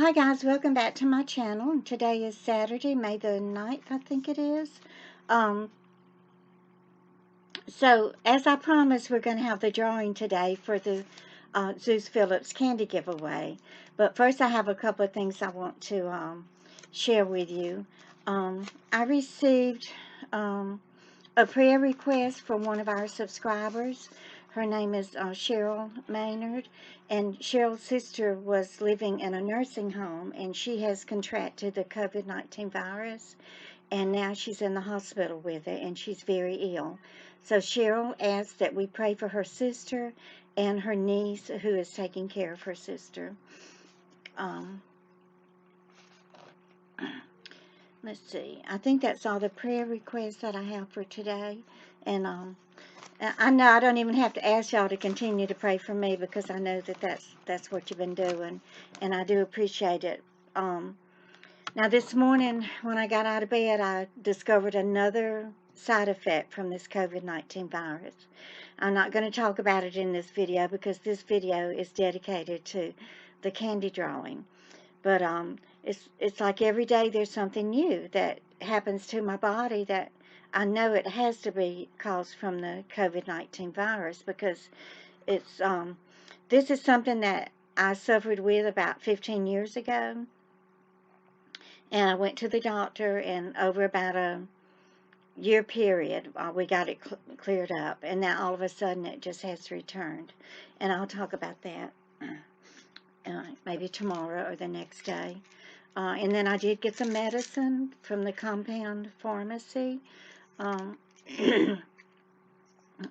Hi guys, welcome back to my channel. And today is Saturday, May the 9th, I think it is. Um, so as I promised, we're going to have the drawing today for the Zeus Phillips candy giveaway. But first I have a couple of things I want to share with you. I received a prayer request from one of our subscribers. Her name is Cheryl Maynard, and Cheryl's sister was living in a nursing home, and she has contracted the COVID-19 virus, and now she's in the hospital with it, and she's very ill. So Cheryl asked that we pray for her sister and her niece who is taking care of her sister. Um, let's see. I think that's all the prayer requests that I have for today, and I know I don't even have to ask y'all to continue to pray for me because I know that that's what you've been doing, and I do appreciate it. Now this morning when I got out of bed, I discovered another side effect from this COVID-19 virus. I'm not going to talk about it in this video because this video is dedicated to the candy drawing. But it's like every day there's something new that happens to my body that I know it has to be caused from the COVID-19 virus because it's this is something that I suffered with about 15 years ago, and I went to the doctor, and over about a year period we got it cleared up, and now all of a sudden it just has returned, and I'll talk about that maybe tomorrow or the next day. And then I did get some medicine from the compound pharmacy. Um,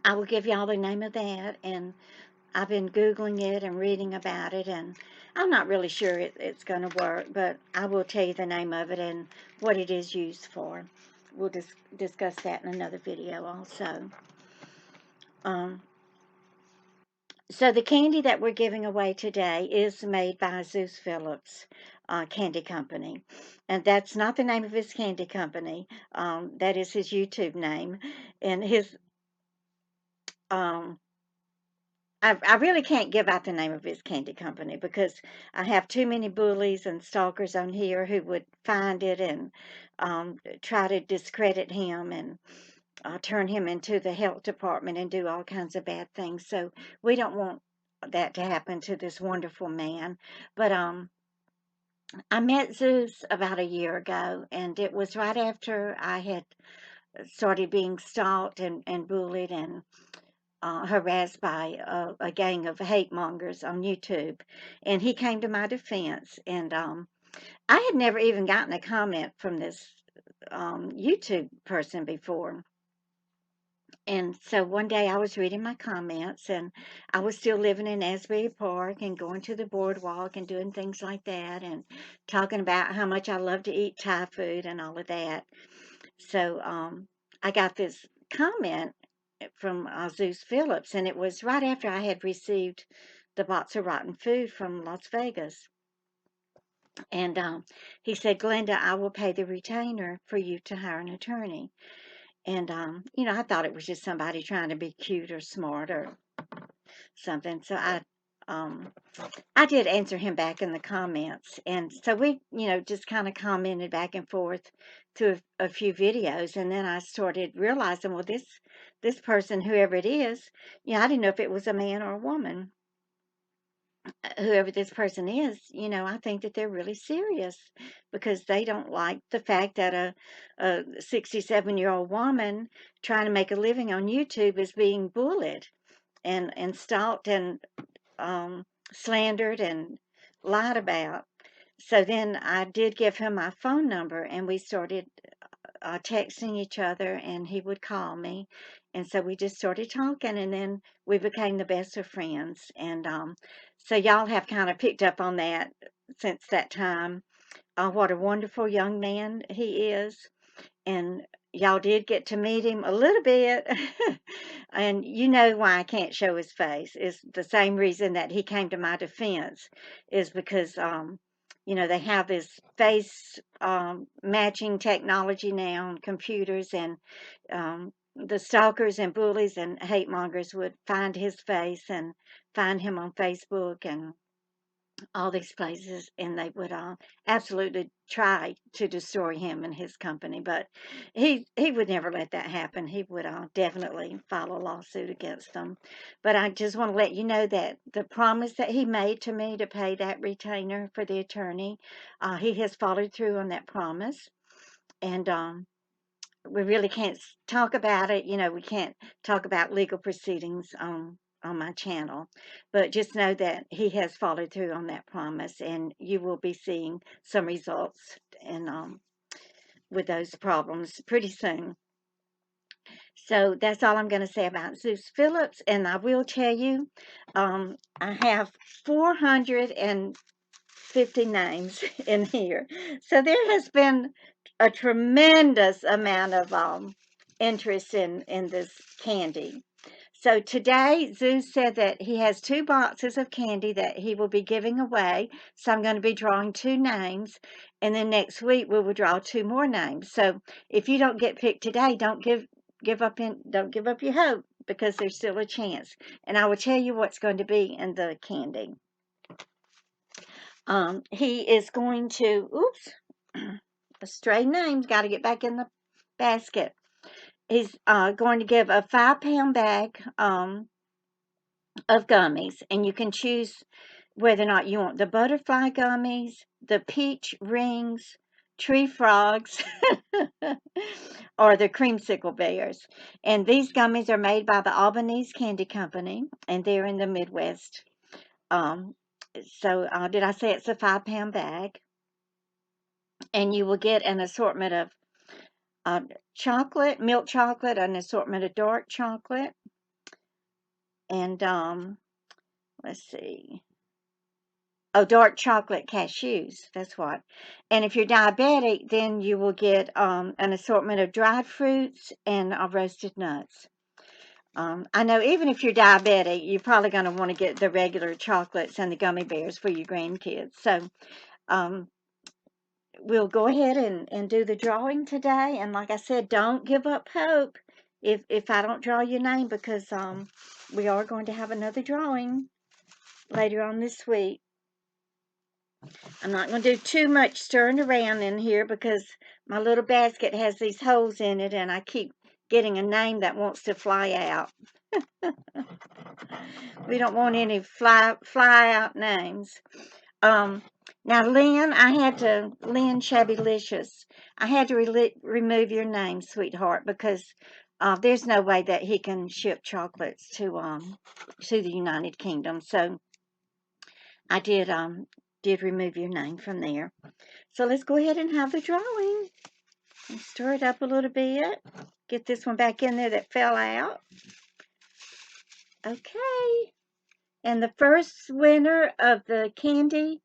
I will give y'all the name of that, and I've been Googling it and reading about it, and I'm not really sure it's going to work, but I will tell you the name of it and what it is used for. We'll discuss that in another video also. So the candy that we're giving away today is made by Zeus Phillips Candy Company. And that's not the name of his candy company. That is his YouTube name. And his, I really can't give out the name of his candy company because I have too many bullies and stalkers on here who would find it and try to discredit him and turn him into the health department and do all kinds of bad things. So we don't want that to happen to this wonderful man. But I met Zeus about a year ago, and it was right after I had started being stalked and bullied and harassed by a gang of hate mongers on YouTube. And he came to my defense, and I had never even gotten a comment from this YouTube person before. And so one day I was reading my comments, and I was still living in Asbury Park and going to the boardwalk and doing things like that and talking about how much I love to eat Thai food and all of that. So I got this comment from Zeus Phillips, and it was right after I had received the box of rotten food from Las Vegas. And he said, Glenda, I will pay the retainer for you to hire an attorney. And, I thought it was just somebody trying to be cute or smart or something. So I did answer him back in the comments. And so we, just kind of commented back and forth to a few videos. And then I started realizing, well, this person, whoever it is, I didn't know if it was a man or a woman. Whoever this person is, I think that they're really serious because they don't like the fact that a 67-year-old woman trying to make a living on YouTube is being bullied and stalked and slandered and lied about. So then I did give him my phone number, and we started texting each other, and he would call me. And so we just started talking, and then we became the best of friends. And so y'all have kind of picked up on that since that time. What a wonderful young man he is. And y'all did get to meet him a little bit. And you know why I can't show his face. It's the same reason that he came to my defense, is because they have this face matching technology now on computers, and the stalkers and bullies and hate mongers would find his face and find him on Facebook and all these places, and they would absolutely try to destroy him and his company. But he would never let that happen. He would definitely file a lawsuit against them. But I just want to let you know that the promise that he made to me to pay that retainer for the attorney, he has followed through on that promise. And we really can't talk about it. We can't talk about legal proceedings on my channel, but just know that he has followed through on that promise, and you will be seeing some results and with those problems pretty soon. So that's all I'm going to say about Zeus Phillips, and I will tell you, I have 450 names in here. So there has been a tremendous amount of interest in this candy. So today, Zeus said that he has 2 boxes of candy that he will be giving away. So I'm going to be drawing 2 names, and then next week we will draw 2 more names. So if you don't get picked today, don't give up your hope, because there's still a chance. And I will tell you what's going to be in the candy. He is going to, oops, a stray name's got to get back in the basket. He's going to give a 5-pound bag of gummies, and you can choose whether or not you want the butterfly gummies, the peach rings, tree frogs, or the creamsicle bears. And these gummies are made by the Albanese Candy Company, and they're in the Midwest. Um, did I say it's a 5-pound bag? And you will get an assortment of chocolate, milk chocolate, an assortment of dark chocolate, and let's see. Oh, dark chocolate cashews. That's what. And if you're diabetic, then you will get an assortment of dried fruits and roasted nuts. I know even if you're diabetic, you're probably going to want to get the regular chocolates and the gummy bears for your grandkids. So um, we'll go ahead and do the drawing today. And like I said, don't give up hope if I don't draw your name, because we are going to have another drawing later on this week. I'm not going to do too much stirring around in here, because my little basket has these holes in it, and I keep getting a name that wants to fly out. We don't want any fly out names. Now, Lynn, Lynn Shabbylicious, I had to remove your name, sweetheart, because there's no way that he can ship chocolates to the United Kingdom. So I did remove your name from there. So let's go ahead and have the drawing. Stir it up a little bit. Get this one back in there that fell out. Okay. And the first winner of the candy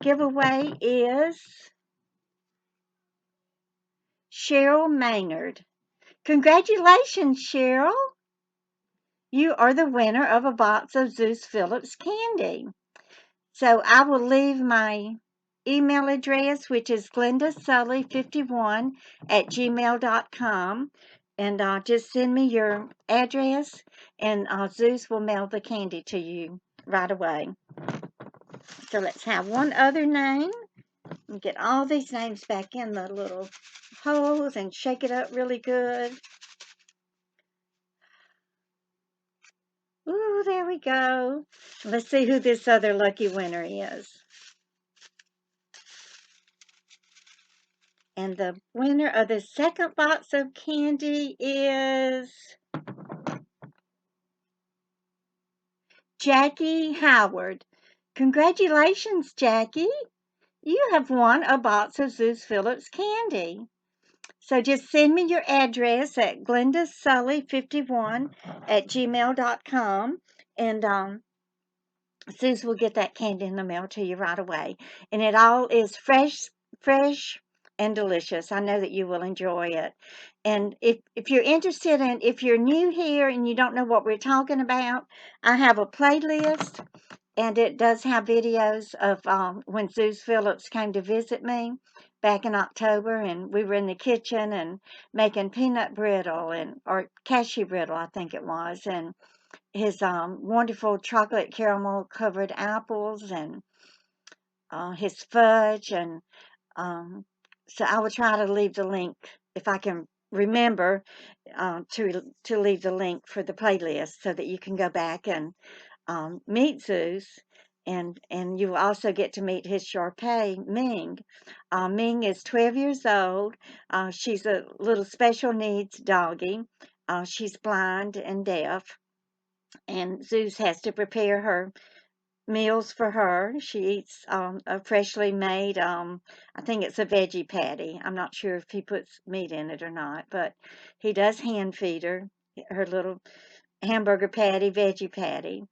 giveaway is Cheryl Maynard. Congratulations, Cheryl. You are the winner of a box of Zeus Phillips candy. So I will leave my email address, which is glendasully51@gmail.com. And just send me your address, and Zeus will mail the candy to you right away. So let's have one other name. And get all these names back in the little holes and shake it up really good. Ooh, there we go. Let's see who this other lucky winner is. And the winner of the second box of candy is Jackie Howard. Congratulations, Jackie. You have won a box of Zeus Phillips candy. So just send me your address at glendasully51@gmail.com, and Zeus will get that candy in the mail to you right away. And it all is fresh and delicious. I know that you will enjoy it. And if you're interested in, if you're new here and you don't know what we're talking about, I have a playlist, and it does have videos of when Zeus Phillips came to visit me back in October, and we were in the kitchen and making peanut brittle or cashew brittle, I think it was, and his wonderful chocolate caramel covered apples, and his fudge, and um, so I will try to leave the link if I can remember to leave the link for the playlist so that you can go back and meet Zeus, and you will also get to meet his Sharpei, Ming. Ming is 12 years old. She's a little special needs doggy. She's blind and deaf, and Zeus has to prepare her meals for her. She eats a freshly made, I think it's a veggie patty. I'm not sure if he puts meat in it or not, but he does hand feed her little hamburger patty, veggie patty,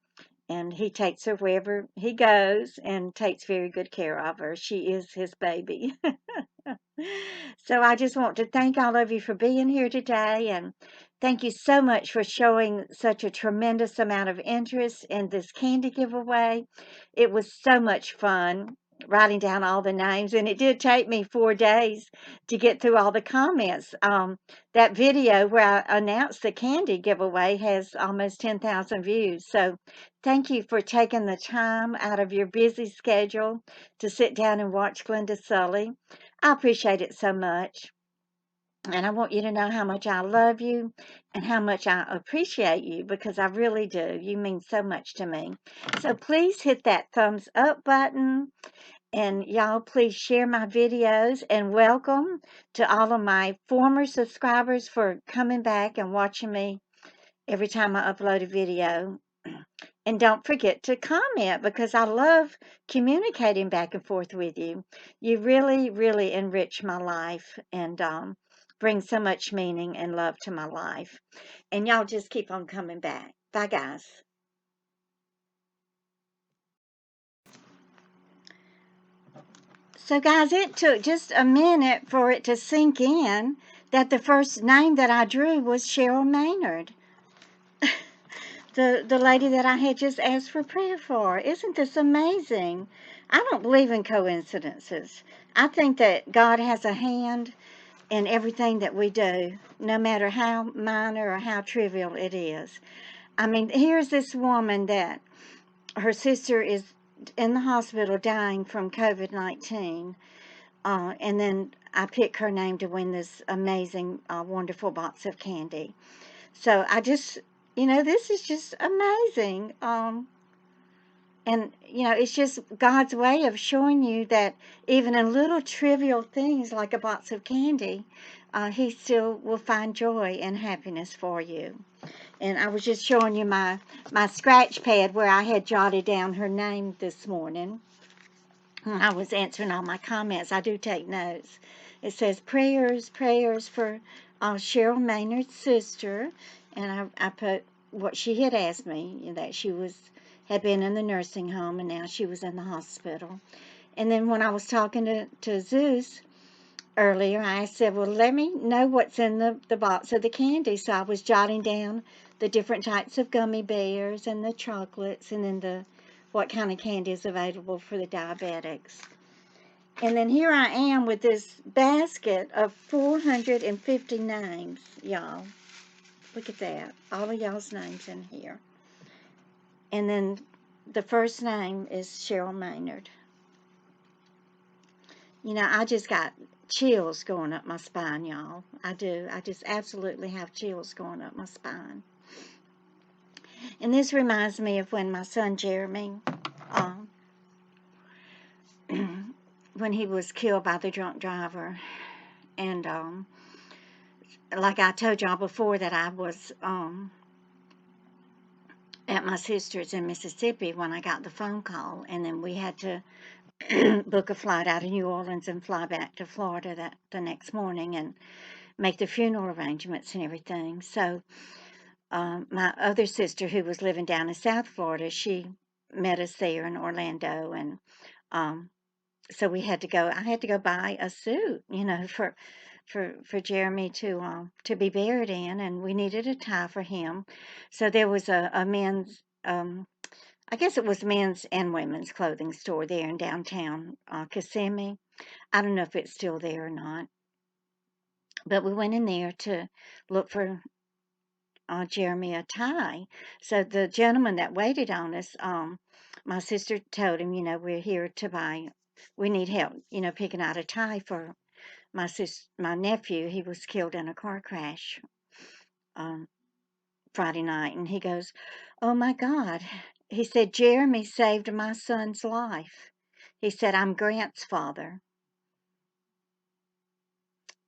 and he takes her wherever he goes and takes very good care of her. She is his baby. So I just want to thank all of you for being here today, and thank you so much for showing such a tremendous amount of interest in this candy giveaway. It was so much fun writing down all the names, and it did take me 4 days to get through all the comments. That video where I announced the candy giveaway has almost 10,000 views. So thank you for taking the time out of your busy schedule to sit down and watch Glenda Sully. I appreciate it so much. And I want you to know how much I love you and how much I appreciate you, because I really do. You mean so much to me. So please hit that thumbs up button, and y'all please share my videos, and welcome to all of my former subscribers for coming back and watching me every time I upload a video. And don't forget to comment, because I love communicating back and forth with you. You really, really enrich my life and bring so much meaning and love to my life. And y'all just keep on coming back. Bye, guys. So, guys, it took just a minute for it to sink in that the first name that I drew was Cheryl Maynard, the lady that I had just asked for prayer for. Isn't this amazing? I don't believe in coincidences. I think that God has a hand in everything that we do, no matter how minor or how trivial it is. I mean, here's this woman that her sister is in the hospital dying from COVID-19, and then I pick her name to win this amazing, wonderful box of candy. So I just, this is just amazing. And, it's just God's way of showing you that even in little trivial things like a box of candy, He still will find joy and happiness for you. And I was just showing you my scratch pad where I had jotted down her name this morning. When I was answering all my comments, I do take notes. It says prayers for Cheryl Maynard's sister, and I put what she had asked me, that she had been in the nursing home and now she was in the hospital. And then when I was talking to Zeus earlier, I said, well, let me know what's in the box of the candy. So I was jotting down the different types of gummy bears and the chocolates, and then what kind of candy is available for the diabetics. And then here I am with this basket of 450 names, y'all. Look at that. All of y'all's names in here. And then the first name is Cheryl Maynard. I just got chills going up my spine, y'all. I do. I just absolutely have chills going up my spine. And this reminds me of when my son Jeremy, when he was killed by the drunk driver. And like I told y'all before, that I was at my sister's in Mississippi when I got the phone call, and then we had to book a flight out of New Orleans and fly back to Florida the next morning and make the funeral arrangements and everything. So my other sister, who was living down in South Florida, she met us there in Orlando, and so I had to go buy a suit, for Jeremy to be buried in, and we needed a tie for him. So there was a men's, I guess it was men's and women's clothing store there in downtown Kissimmee. I don't know if it's still there or not, but we went in there to look for Jeremy a tie. So the gentleman that waited on us, my sister told him, we're here to buy we need help, picking out a tie for my nephew. He was killed in a car crash um, Friday night, and he goes, "Oh my God." He said, "Jeremy saved my son's life." He said, "I'm Grant's father."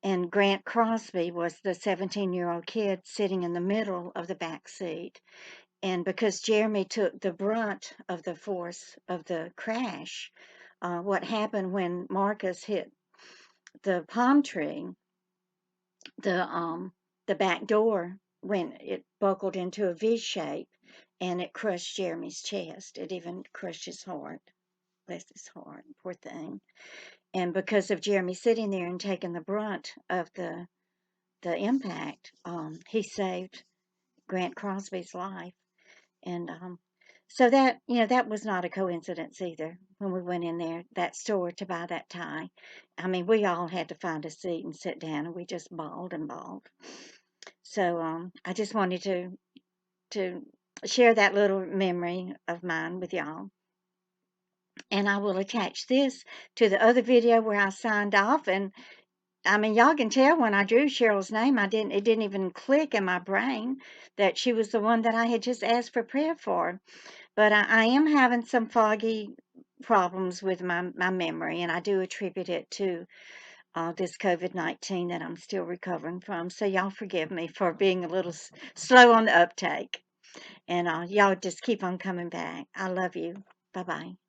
And Grant Crosby was the 17-year-old kid sitting in the middle of the back seat. And because Jeremy took the brunt of the force of the crash, what happened when Marcus hit the palm tree, the um, the back door, when it buckled into a V shape, and it crushed Jeremy's chest. It even crushed his heart. Bless his heart, poor thing. And because of Jeremy sitting there and taking the brunt of the impact, he saved Grant Crosby's life. And so that was not a coincidence either. When we went in there, that store, to buy that tie, I mean, we all had to find a seat and sit down, and we just bawled and bawled. So I just wanted to share that little memory of mine with y'all. And I will attach this to the other video where I signed off. And I mean, y'all can tell when I drew Cheryl's name, it didn't even click in my brain that she was the one that I had just asked for prayer for. But I am having some foggy problems with my memory, and I do attribute it to this COVID-19 that I'm still recovering from. So y'all forgive me for being a little slow on the uptake. And y'all just keep on coming back. I love you. Bye bye.